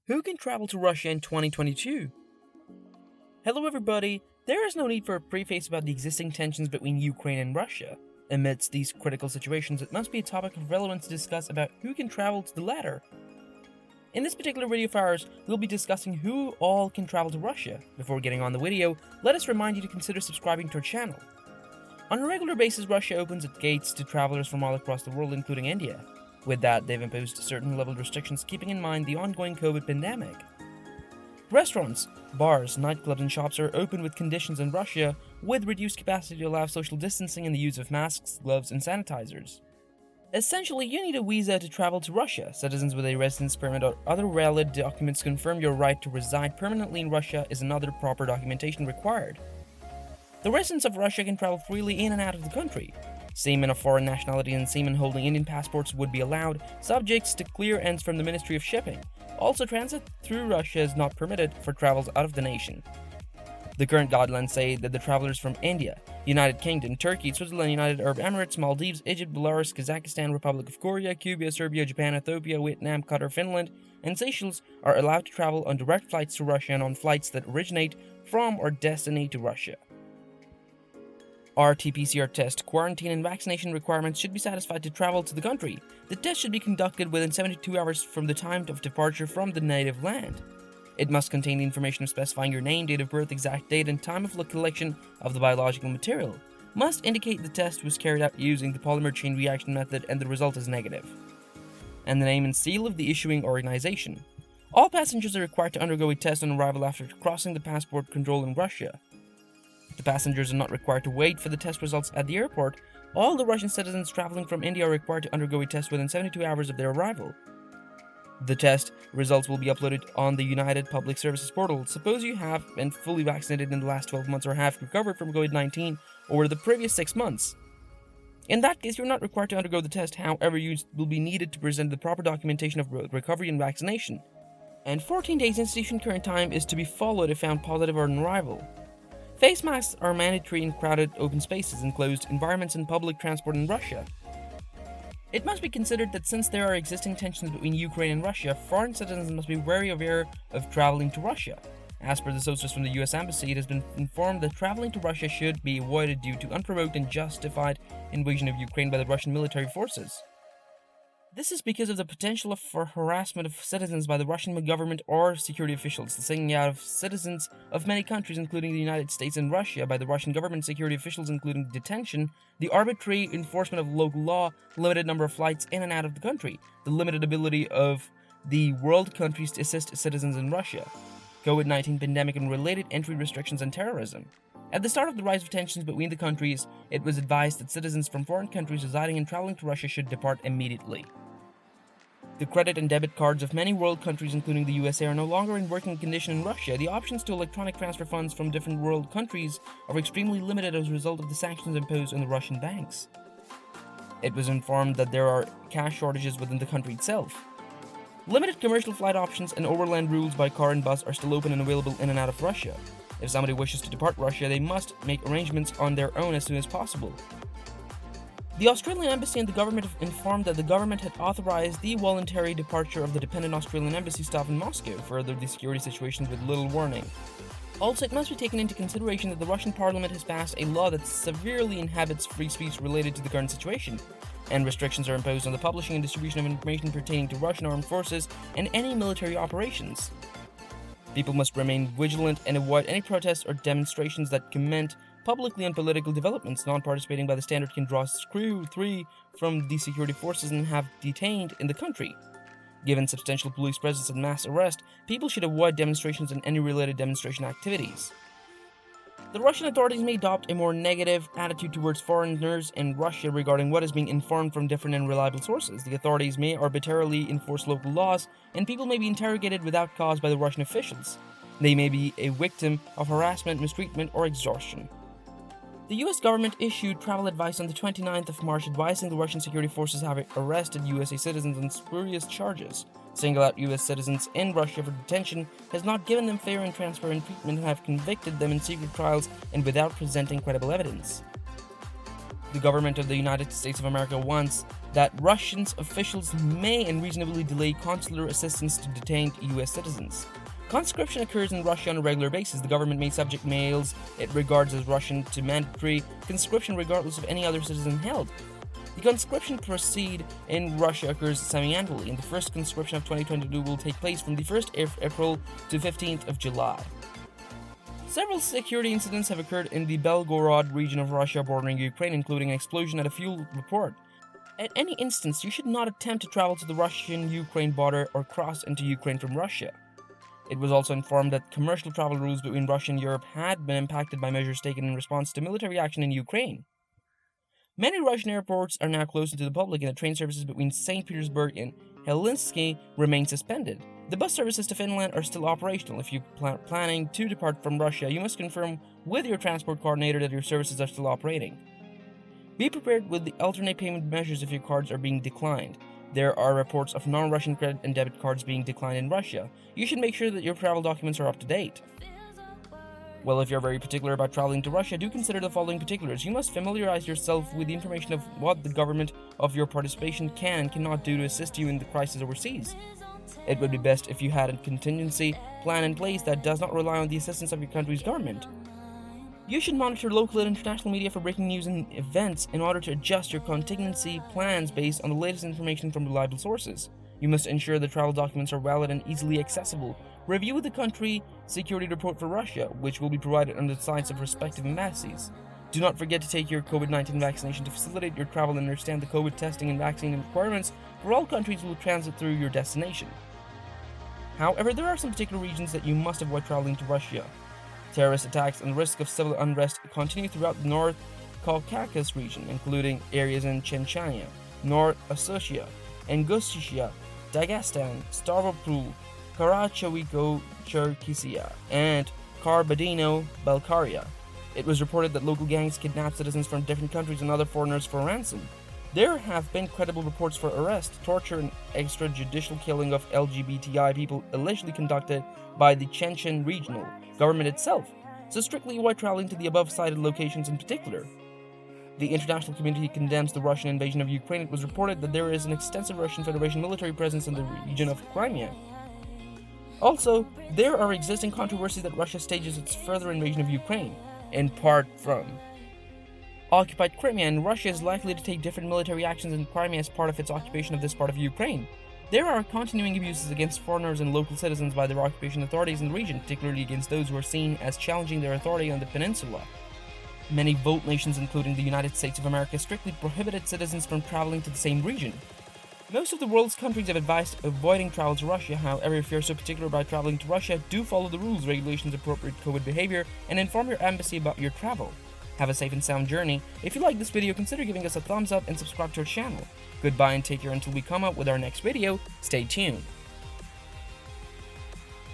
Who can travel to Russia in 2022? Hello everybody, there is no need for a preface about the existing tensions between Ukraine and Russia. Amidst these critical situations, it must be a topic of relevance to discuss about who can travel to the latter. In this particular video of ours, we'll be discussing who all can travel to Russia. Before getting on the video, let us remind you to consider subscribing to our channel. On a regular basis, Russia opens its gates to travelers from all across the world, including India. With that, they've imposed certain level restrictions keeping in mind the ongoing COVID pandemic. Restaurants, bars, nightclubs and shops are open with conditions in Russia with reduced capacity to allow social distancing and the use of masks, gloves and sanitizers. Essentially, you need a visa to travel to Russia. Citizens with a residence permit or other valid documents confirm your right to reside permanently in Russia is another proper documentation required. The residents of Russia can travel freely in and out of the country. Seamen of foreign nationality and seamen holding Indian passports would be allowed, subject to clearance from the Ministry of Shipping. Also, transit through Russia is not permitted for travels out of the nation. The current guidelines say that the travelers from India, United Kingdom, Turkey, Switzerland, United Arab Emirates, Maldives, Egypt, Belarus, Kazakhstan, Republic of Korea, Cuba, Serbia, Japan, Ethiopia, Vietnam, Qatar, Finland, and Seychelles are allowed to travel on direct flights to Russia and on flights that originate from or destinate to Russia. RT-PCR test, quarantine and vaccination requirements should be satisfied to travel to the country. The test should be conducted within 72 hours from the time of departure from the native land. It must contain the information specifying your name, date of birth, exact date, and time of collection of the biological material. Must indicate the test was carried out using the polymer chain reaction method and the result is negative. And the name and seal of the issuing organization. All passengers are required to undergo a test on arrival after crossing the passport control in Russia. The passengers are not required to wait for the test results at the airport. All the Russian citizens traveling from India are required to undergo a test within 72 hours of their arrival. The test results will be uploaded on the United Public Services portal. Suppose you have been fully vaccinated in the last 12 months or have recovered from COVID-19 over the previous 6 months. In that case, you're not required to undergo the test, however, you will be needed to present the proper documentation of recovery and vaccination. And 14 days institution quarantine is to be followed if found positive on arrival. Face masks are mandatory in crowded open spaces, enclosed environments and public transport in Russia. It must be considered that since there are existing tensions between Ukraine and Russia, foreign citizens must be very aware of traveling to Russia. As per the sources from the US Embassy, it has been informed that traveling to Russia should be avoided due to unprovoked and justified invasion of Ukraine by the Russian military forces. This is because of the potential for harassment of citizens by the Russian government or security officials, the singing out of citizens of many countries including the United States and Russia by the Russian government security officials, including detention, the arbitrary enforcement of local law, limited number of flights in and out of the country, the limited ability of the world countries to assist citizens in Russia, COVID-19 pandemic and related entry restrictions and terrorism. At the start of the rise of tensions between the countries, it was advised that citizens from foreign countries residing and traveling to Russia should depart immediately. The credit and debit cards of many world countries, including the USA, are no longer in working condition in Russia. The options to electronic transfer funds from different world countries are extremely limited as a result of the sanctions imposed on the Russian banks. It was informed that there are cash shortages within the country itself. Limited commercial flight options and overland routes by car and bus are still open and available in and out of Russia. If somebody wishes to depart Russia, they must make arrangements on their own as soon as possible. The Australian Embassy and the government have informed that the government had authorized the voluntary departure of the dependent Australian Embassy staff in Moscow, further the security situation with little warning. Also, it must be taken into consideration that the Russian parliament has passed a law that severely inhibits free speech related to the current situation, and restrictions are imposed on the publishing and distribution of information pertaining to Russian armed forces and any military operations. People must remain vigilant and avoid any protests or demonstrations that comment publicly on political developments. Non-participating by the standard can draw screw 3 from the security forces and have detained in the country. Given substantial police presence and mass arrest, people should avoid demonstrations and any related demonstration activities. The Russian authorities may adopt a more negative attitude towards foreigners in Russia regarding what is being informed from different and reliable sources. The authorities may arbitrarily enforce local laws, and people may be interrogated without cause by the Russian officials. They may be a victim of harassment, mistreatment, or extortion. The US government issued travel advice on the 29th of March advising the Russian security forces have arrested USA citizens on spurious charges. Single out US citizens in Russia for detention has not given them fair and transparent treatment and have convicted them in secret trials and without presenting credible evidence. The government of the United States of America wants that Russian officials may unreasonably delay consular assistance to detained US citizens. Conscription occurs in Russia on a regular basis. The government may subject males it regards as Russian to mandatory conscription regardless of any other citizen held. The conscription procedure in Russia occurs semi-annually, and the first conscription of 2022 will take place from the 1st of April to 15th of July. Several security incidents have occurred in the Belgorod region of Russia bordering Ukraine, including an explosion at a fuel port. At any instance, you should not attempt to travel to the Russian-Ukraine border or cross into Ukraine from Russia. It was also informed that commercial travel routes between Russia and Europe had been impacted by measures taken in response to military action in Ukraine. Many Russian airports are now closed to the public, and the train services between St. Petersburg and Helsinki remain suspended. The bus services to Finland are still operational. If you are planning to depart from Russia, you must confirm with your transport coordinator that your services are still operating. Be prepared with the alternate payment measures if your cards are being declined. There are reports of non-Russian credit and debit cards being declined in Russia. You should make sure that your travel documents are up to date. Well, if you're very particular about traveling to Russia, do consider the following particulars. You must familiarize yourself with the information of what the government of your participation can and cannot do to assist you in the crisis overseas. It would be best if you had a contingency plan in place that does not rely on the assistance of your country's government. You should monitor local and international media for breaking news and events in order to adjust your contingency plans based on the latest information from reliable sources. You must ensure the travel documents are valid and easily accessible. Review the country security report for Russia, which will be provided on the sites of respective embassies. Do not forget to take your COVID-19 vaccination to facilitate your travel and understand the COVID testing and vaccine requirements for all countries who will transit through your destination. However, there are some particular regions that you must avoid traveling to Russia. Terrorist attacks and the risk of civil unrest continue throughout the North Caucasus region, including areas in Chechnya, North Ossetia, Ingushetia, Dagestan, Stavropol, Karachayko-Cherkessia, and Kabardino-Balkaria. It was reported that local gangs kidnap citizens from different countries and other foreigners for ransom. There have been credible reports for arrest, torture, and extrajudicial killing of LGBTI people allegedly conducted by the Chechen regional government itself, so strictly avoid traveling to the above-cited locations in particular. The international community condemns the Russian invasion of Ukraine. It was reported that there is an extensive Russian Federation military presence in the region of Crimea. Also, there are existing controversies that Russia stages its further invasion of Ukraine, in part from occupied Crimea, and Russia is likely to take different military actions in Crimea as part of its occupation of this part of Ukraine. There are continuing abuses against foreigners and local citizens by their occupation authorities in the region, particularly against those who are seen as challenging their authority on the peninsula. Many vote nations, including the United States of America, strictly prohibited citizens from traveling to the same region. Most of the world's countries have advised avoiding travel to Russia. However, if you're so particular about traveling to Russia, do follow the rules, regulations, appropriate COVID behavior, and inform your embassy about your travel. Have a safe and sound journey. If you like this video, consider giving us a thumbs up and subscribe to our channel. Goodbye and take care until we come up with our next video. Stay tuned.